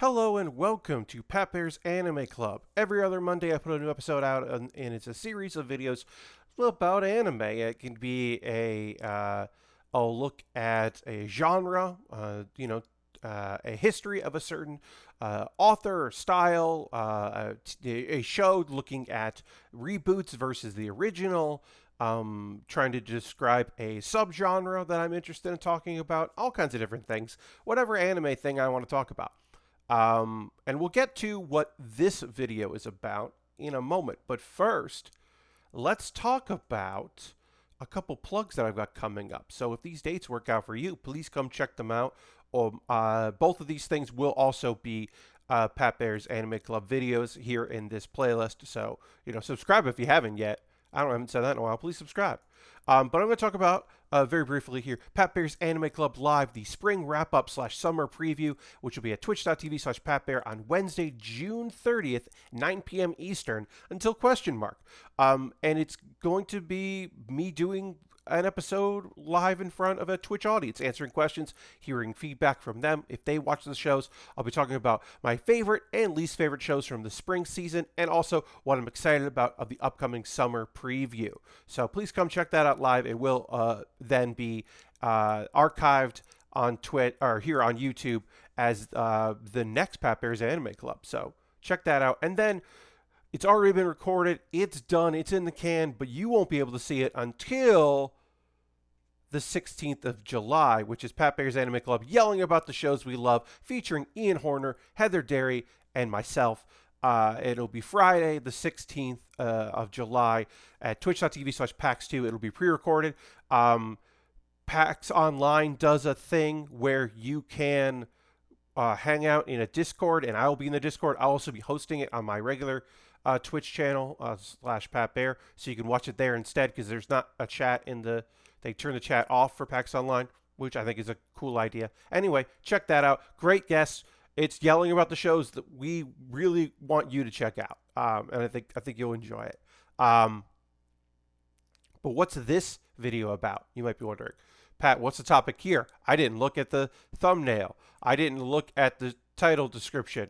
Hello and welcome to Pat Bear's Anime Club. Every other Monday I put a new episode out and it's a series of videos about anime. It can be a look at a genre, a history of a certain author or style, a show looking at reboots versus the original, trying to describe a subgenre that I'm interested in talking about, all kinds of different things, whatever anime thing I want to talk about. And we'll get to what this video is about in a moment. But first, let's talk about a couple plugs that I've got coming up. So if these dates work out for you, please come check them out. Both of these things will also be Pat Bear's Anime Club videos here in this playlist. So, subscribe if you haven't yet. I haven't said that in a while. Please subscribe. But I'm going to talk about very briefly here Pat Bear's Anime Club Live, the spring wrap up / summer preview, which will be at twitch.tv / Pat Bear on Wednesday, June 30th, 9 p.m. Eastern until ? And it's going to be me doing an episode live in front of a Twitch audience, answering questions, hearing feedback from them. If they watch the shows, I'll be talking about my favorite and least favorite shows from the spring season, and also what I'm excited about of the upcoming summer preview. So please come check that out live. It will then be archived on Twitch or here on YouTube as the next Pat Bear's Anime Club. So check that out. And then it's already been recorded. It's done. It's in the can, but you won't be able to see it until the 16th of July, which is Pat Bear's Anime Club yelling about the shows we love, featuring Ian Horner, Heather Derry, and myself. It'll be Friday, the 16th of July at twitch.tv / PAX2. It'll be pre-recorded. PAX Online does a thing where you can hang out in a Discord, and I will be in the Discord. I'll also be hosting it on my regular Twitch channel / Pat Bear, so you can watch it there instead, because there's not a chat in the... They turn the chat off for PAX Online, which I think is a cool idea. Anyway, check that out. Great guests. It's yelling about the shows that we really want you to check out, and I think you'll enjoy it. But what's this video about? You might be wondering, Pat, what's the topic here? I didn't look at the thumbnail. I didn't look at the title description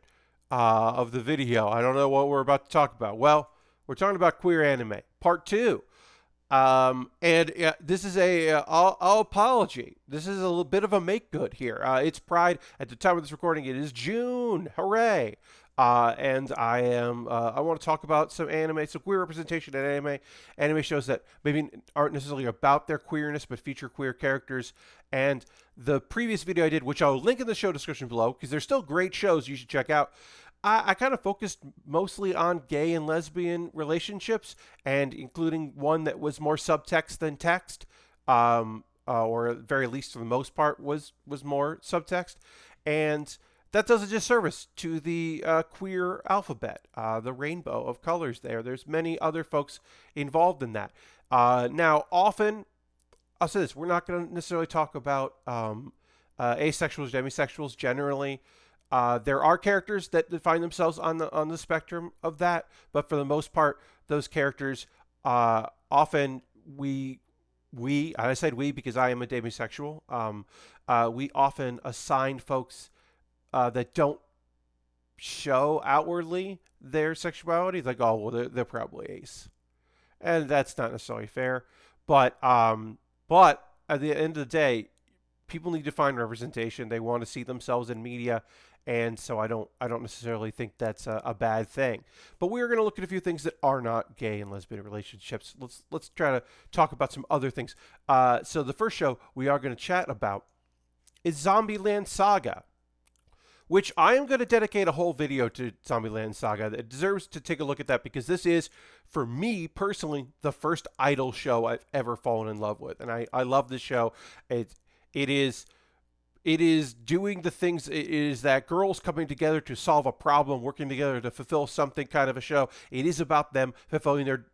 of the video. I don't know what we're about to talk about. Well, we're talking about queer anime, part 2. This is I'll apology. This is a little bit of a make good here. It's Pride. At the time of this recording, it is June. Hooray. And I want to talk about some anime, some queer representation in anime shows that maybe aren't necessarily about their queerness, but feature queer characters. And the previous video I did, which I'll link in the show description below, because there's still great shows you should check out, I kind of focused mostly on gay and lesbian relationships, and including one that was more subtext than text, or at the very least for the most part was more subtext. And that does a disservice to the queer alphabet, the rainbow of colors there. There's many other folks involved in that. Now, often, I'll say this, we're not going to necessarily talk about asexuals, demisexuals generally. There are characters that find themselves on the spectrum of that, but for the most part, those characters often I said we because I am a demisexual. We often assign folks that don't show outwardly their sexuality, like, oh well, they're probably ace, and that's not necessarily fair. But at the end of the day, people need to find representation. They want to see themselves in media. And so I don't necessarily think that's a bad thing. But we're going to look at a few things that are not gay and lesbian relationships. Let's try to talk about some other things. So the first show we are going to chat about is Zombieland Saga, which I am going to dedicate a whole video to Zombieland Saga. It deserves to take a look at that, because this is, for me personally, the first idol show I've ever fallen in love with. And I love this show. It is doing the things. It is that girls coming together to solve a problem, working together to fulfill something kind of a show. It is about them fulfilling their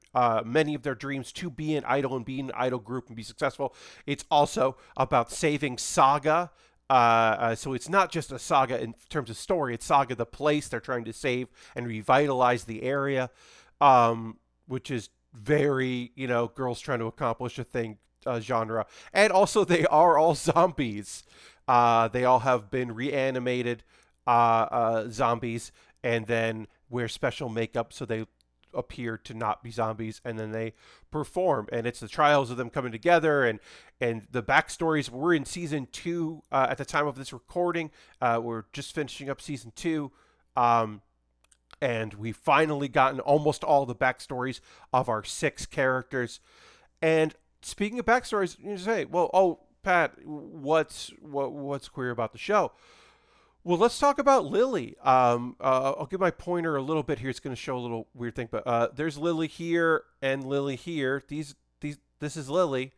many of their dreams to be an idol and be an idol group and be successful. It's also about saving Saga. So it's not just a saga in terms of story. It's Saga, the place they're trying to save and revitalize the area, which is very, girls trying to accomplish a thing genre. And also they are all zombies. They all have been reanimated zombies, and then wear special makeup so they appear to not be zombies, and then they perform, and it's the trials of them coming together, and the backstories. We're in season 2 at the time of this recording. We're just finishing up season 2. And we've finally gotten almost all the backstories of our 6 characters. And speaking of backstories, you say, well, oh, Pat, what's queer about the show? Well, let's talk about Lily. I'll give my pointer a little bit here. It's going to show a little weird thing, but there's Lily here and Lily here. This is Lily,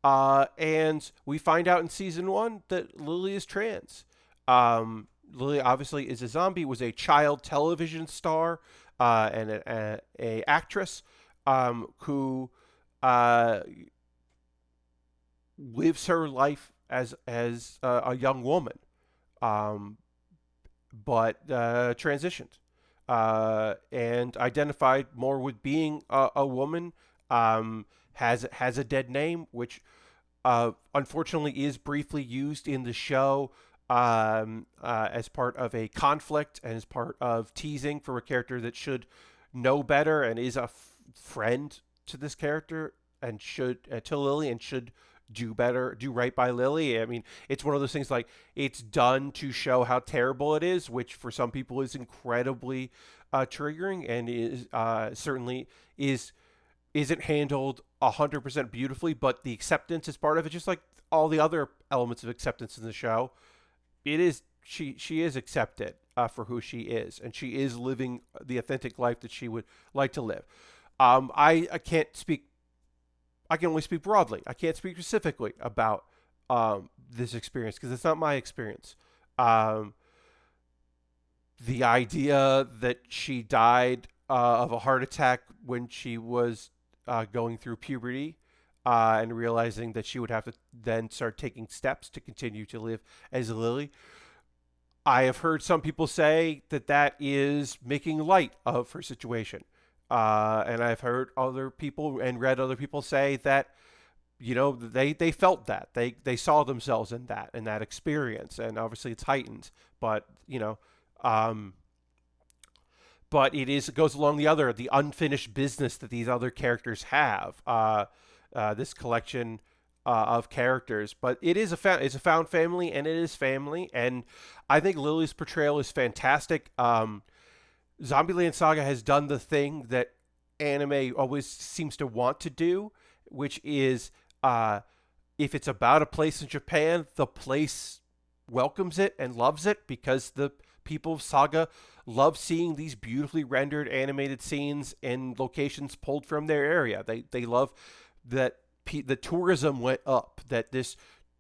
and we find out in season 1 that Lily is trans. Lily obviously is a zombie. Was a child television star and a actress who lives her life as a young woman. But transitioned and identified more with being a woman. Has a dead name, which unfortunately is briefly used in the show as part of a conflict and as part of teasing for a character that should know better and is a friend to this character and should to Lily and should do better, do right by Lily. I mean, it's one of those things like it's done to show how terrible it is, which for some people is incredibly triggering and is certainly isn't handled 100% beautifully, but the acceptance is part of it, just like all the other elements of acceptance in the show. It is she is accepted for who she is, and she is living the authentic life that she would like to live. I can't speak. I can only speak broadly. I can't speak specifically about this experience because it's not my experience. The idea that she died of a heart attack when she was going through puberty and realizing that she would have to then start taking steps to continue to live as Lily. I have heard some people say that that is making light of her situation. And I've heard other people and read other people say that, you know, they felt that. They saw themselves in that experience. And obviously it's heightened. But, you know, but it goes along the unfinished business that these other characters have. This collection of characters, but it's a found family, and it is family, and I think Lily's portrayal is fantastic. Zombieland Saga has done the thing that anime always seems to want to do, which is if it's about a place in Japan, the place welcomes it and loves it because the people of Saga love seeing these beautifully rendered animated scenes in locations pulled from their area. They love that the tourism went up, that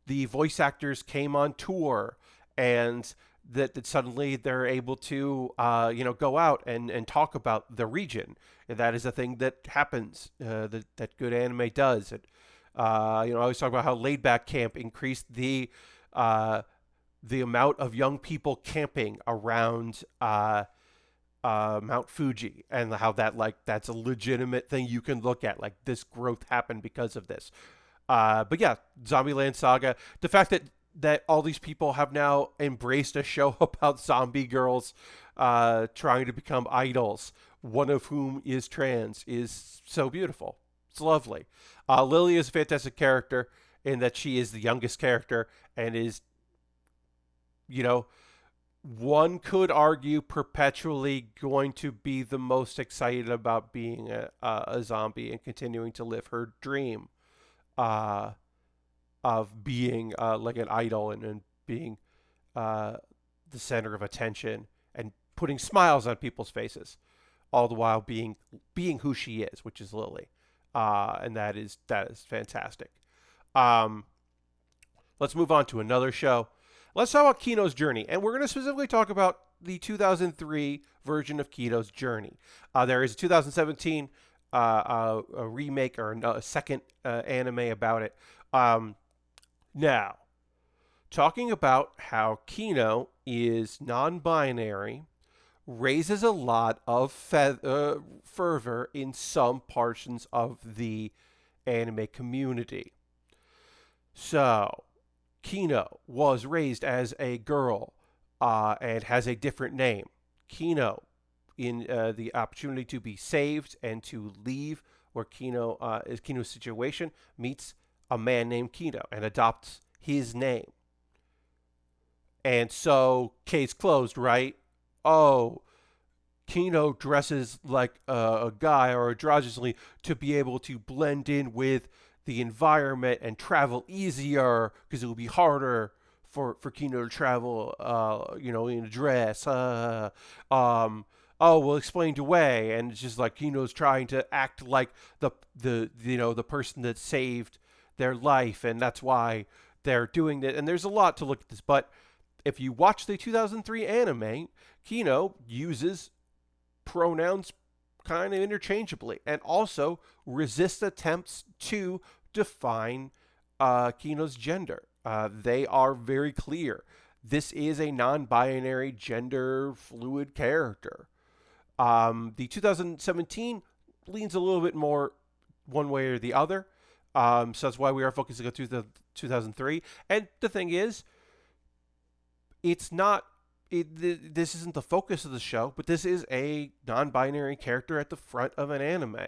the voice actors came on tour, and that suddenly they're able to go out and talk about the region. And that is a thing that happens, that good anime does. I always talk about how Laid Back Camp increased the amount of young people camping around Mount Fuji, and how that's a legitimate thing you can look at. Like, this growth happened because of this. But yeah, Zombieland Saga, the fact that all these people have now embraced a show about zombie girls trying to become idols, one of whom is trans, is so beautiful. It's lovely. Lily is a fantastic character in that she is the youngest character and is, one could argue perpetually going to be the most excited about being a zombie and continuing to live her dream of being like an idol and being the center of attention and putting smiles on people's faces, all the while being who she is, which is Lily, and that is fantastic. Let's move on to another show. Let's talk about Kinos Journey, and we're going to specifically talk about the 2003 version of Kinos Journey. There is a 2017 a remake or a second anime about it. Now, talking about how Kino is non-binary raises a lot of fervor in some portions of the anime community. So, Kino was raised as a girl and has a different name. Kino, in the opportunity to be saved and to leave where Kino's situation, meets a man named Kino and adopts his name. And so, case closed, right? Oh, Kino dresses like a guy or androgynously to be able to blend in with the environment and travel easier because it will be harder for Kino to travel, in a dress. Oh, well, explained away, and it's just like Kino's trying to act like the person that saved their life, and that's why they're doing that. And there's a lot to look at this, but if you watch the 2003 anime, Kino uses pronouns kind of interchangeably and also resists attempts to define Kino's gender. They are very clear. This is a non binary, gender fluid character. The 2017 leans a little bit more one way or the other. So that's why we are focusing on 2003. And the thing is, it's not this isn't the focus of the show, but this is a non-binary character at the front of an anime.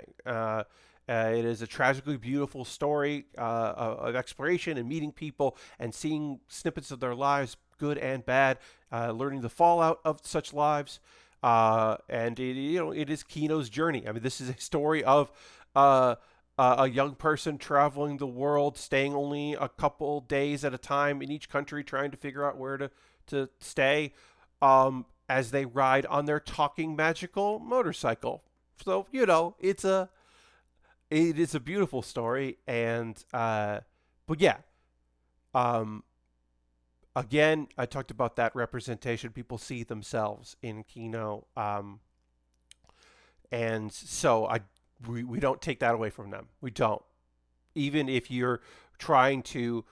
It is a tragically beautiful story of exploration and meeting people and seeing snippets of their lives, good and bad, learning the fallout of such lives. And it is Kino's journey. I mean, this is a story of a young person traveling the world, staying only a couple days at a time in each country, trying to figure out where to stay, as they ride on their talking magical motorcycle. So it is a beautiful story, and but yeah, again, I talked about that representation. People see themselves in Kino, and so we don't take that away from them. We don't, even if you're trying to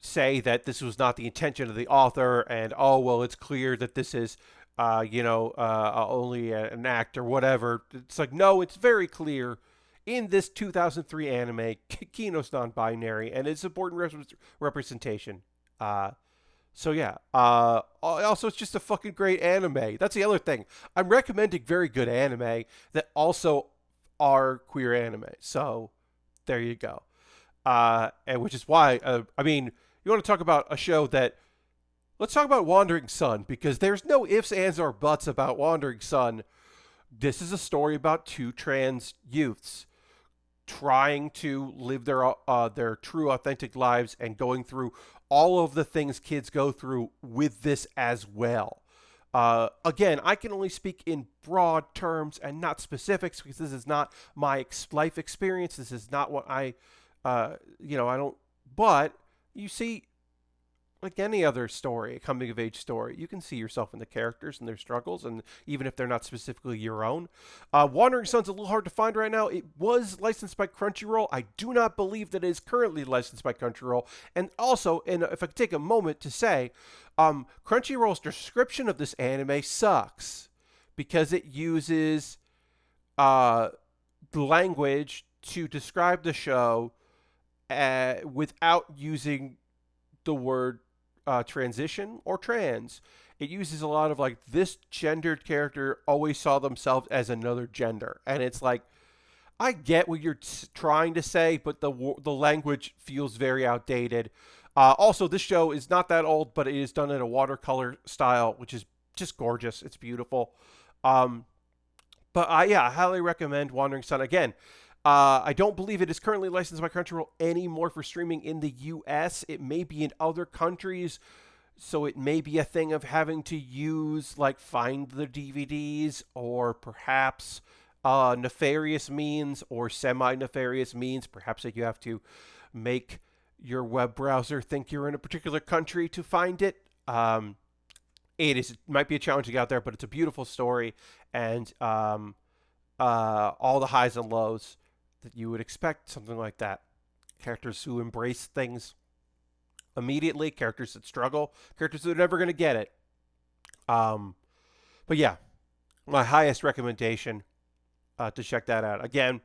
say that this was not the intention of the author, and it's clear that this is only an act or whatever. It's like, no, it's very clear in this 2003 anime, Kino's non-binary, and it's important representation. So yeah. Also, it's just a fucking great anime. That's the other thing. I'm recommending very good anime that also are queer anime. So there you go. And which is why, you want to talk about a show that... Let's talk about Wandering Sun, because there's no ifs, ands, or buts about Wandering Sun. This is a story about two trans youths trying to live their true, authentic lives and going through all of the things kids go through with this as well. Again, I can only speak in broad terms and not specifics because this is not my life experience. This is not what I don't... But you see, like any other story, a coming of age story, you can see yourself in the characters and their struggles, and even if they're not specifically your own. Wandering Sun's a little hard to find right now. It was licensed by Crunchyroll. I do not believe that it is currently licensed by Crunchyroll. And also, if I could take a moment to say, Crunchyroll's description of this anime sucks because it uses language to describe the show without using the word transition or trans. It uses a lot of like, this gendered character always saw themselves as another gender, and it's like, I get what you're trying to say, but the language feels very outdated. Also, this show is not that old, but it is done in a watercolor style, which is just gorgeous. It's beautiful. But I highly recommend Wandering Sun. Again, I don't believe it is currently licensed by Crunchyroll anymore for streaming in the US. It may be in other countries, so it may be a thing of having to use, like, find the DVDs, or perhaps nefarious means or semi-nefarious means. Perhaps that you have to make your web browser think you're in a particular country to find it. It might be a challenge to get out there, but it's a beautiful story, and all the highs and lows that you would expect something like that. Characters who embrace things immediately, characters that struggle, characters that are never going to get it. But yeah, my highest recommendation to check that out. Again,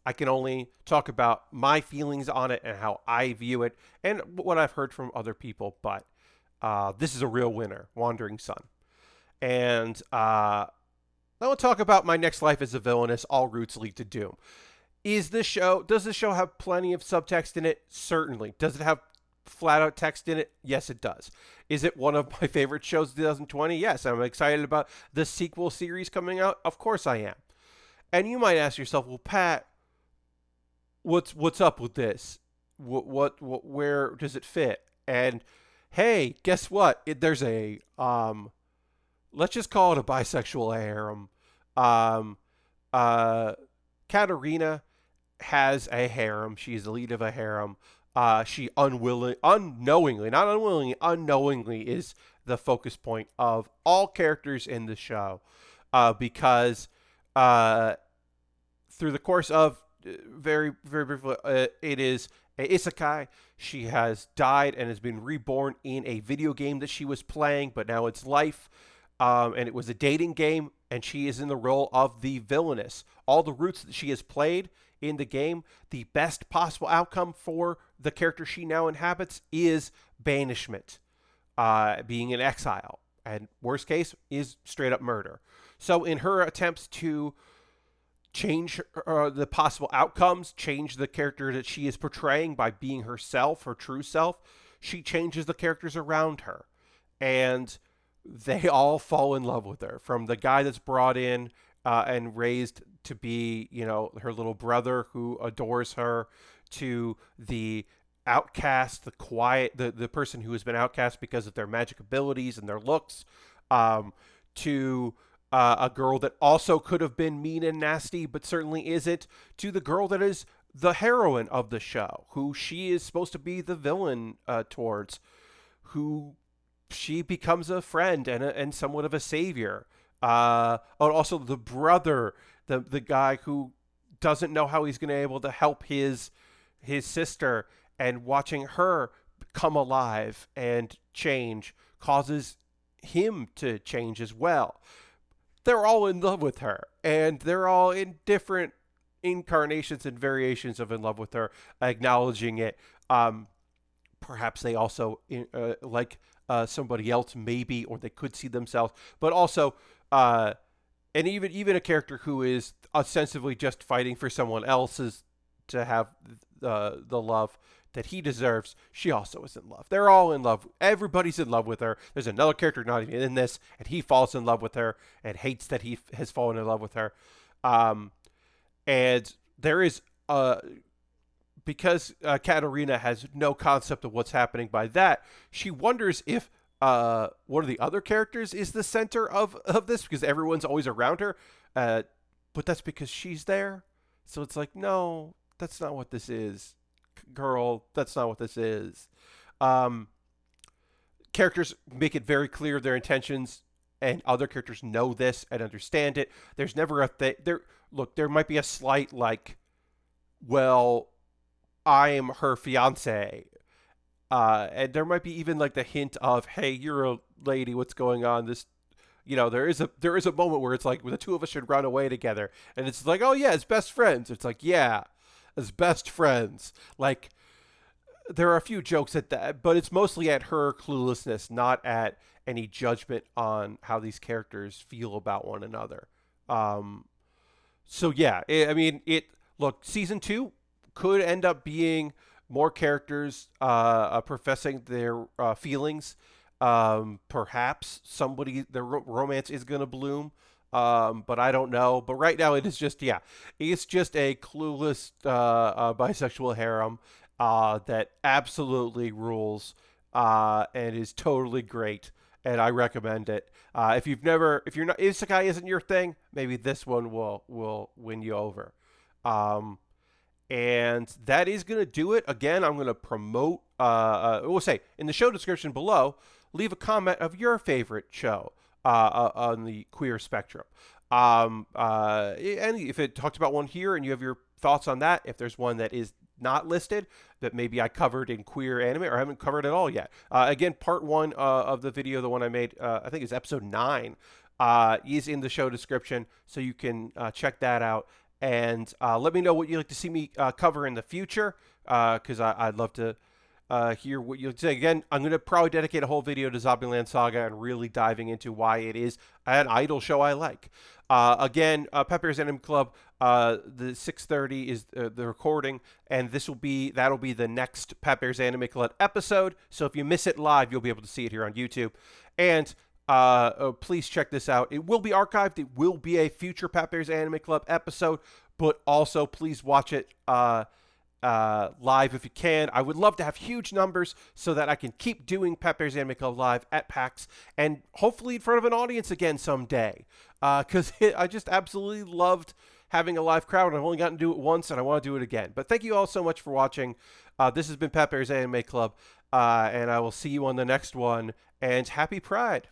I can only talk about my feelings on it and how I view it and what I've heard from other people, but This is a real winner, Wandering Son. And I want to talk about My Next Life as a Villainess, All Routes Lead to Doom. Does this show have plenty of subtext in it? Certainly. Does it have flat out text in it? Yes, it does. Is it one of my favorite shows of 2020? Yes. I'm excited about the sequel series coming out. Of course I am. And you might ask yourself, well, Pat, what's up with this? Where does it fit? And hey, guess what? There's a let's just call it a bisexual harem. Um, Katarina has a harem. She's the lead of a harem. She unknowingly is the focus point of all characters in the show, because through the course of very very briefly, it is a isekai. She has died and has been reborn in a video game that she was playing, but now it's life. And it was a dating game, and she is in the role of the villainess. All the routes that she has played in the game, the best possible outcome for the character she now inhabits is banishment, being in exile, and worst case is straight up murder. So in her attempts to change the possible outcomes, change the character that she is portraying by being herself, her true self, she changes the characters around her. And they all fall in love with her, from the guy that's brought in and raised to be, her little brother who adores her, to the outcast, the quiet, the person who has been outcast because of their magic abilities and their looks, to a girl that also could have been mean and nasty, but certainly isn't, to the girl that is the heroine of the show, who she is supposed to be the villain towards, who she becomes a friend and somewhat of a savior. Also the brother, the guy who doesn't know how he's going to be able to help his sister, and watching her come alive and change causes him to change as well. They're all in love with her, and they're all in different incarnations and variations of in love with her, acknowledging it. Perhaps they also like somebody else, maybe, or they could see themselves, but also, and even a character who is ostensibly just fighting for someone else's to have the love that he deserves, she also is in love. They're all in love. Everybody's in love with her. There's another character not even in this, and he falls in love with her and hates that he has fallen in love with her. And there is because Katarina has no concept of what's happening by that, she wonders if one of the other characters is the center of this, because everyone's always around her. But that's because she's there. So it's like, no, that's not what this is. Girl, that's not what this is. Characters make it very clear their intentions, and other characters know this and understand it. There's never a thing. There might be a slight, like, well, I am her fiance. And there might be even like the hint of, hey, you're a lady, what's going on? There is a moment where it's like, well, the two of us should run away together. And it's like, oh yeah, as best friends. It's like, yeah, as best friends. Like, there are a few jokes at that, but it's mostly at her cluelessness, not at any judgment on how these characters feel about one another. So yeah, look, season 2 could end up being more characters professing their feelings. Perhaps their romance is going to bloom, but I don't know. But right now it is just, it's just a clueless bisexual harem that absolutely rules and is totally great. And I recommend it. If you're not, isekai isn't your thing, maybe this one will win you over. And that is going to do it. Again, I'm going to promote, we'll say, in the show description below, leave a comment of your favorite show on the queer spectrum. And if it talks about one here and you have your thoughts on that, if there's one that is not listed that maybe I covered in queer anime or haven't covered at all yet. Again, part 1 of the video, the one I made, I think is episode 9, is in the show description, so you can check that out. And let me know what you'd like to see me cover in the future, because I'd love to hear what you'll say. Again, I'm going to probably dedicate a whole video to Zombieland Saga and really diving into why it is an idol show I like. Again, Pep Bear's Anime Club, the 6:30 is the recording, and that'll be the next Pep Bear's Anime Club episode. So if you miss it live, you'll be able to see it here on YouTube. And please check this out. It will be archived. It will be a future Pep Bear's Anime Club episode, but also please watch it live if you can. I would love to have huge numbers so that I can keep doing Pep Bear's Anime Club live at PAX and hopefully in front of an audience again someday. Because I just absolutely loved having a live crowd, and I've only gotten to do it once, and I want to do it again. But thank you all so much for watching. This has been Pep Bear's Anime Club, and I will see you on the next one. And happy Pride!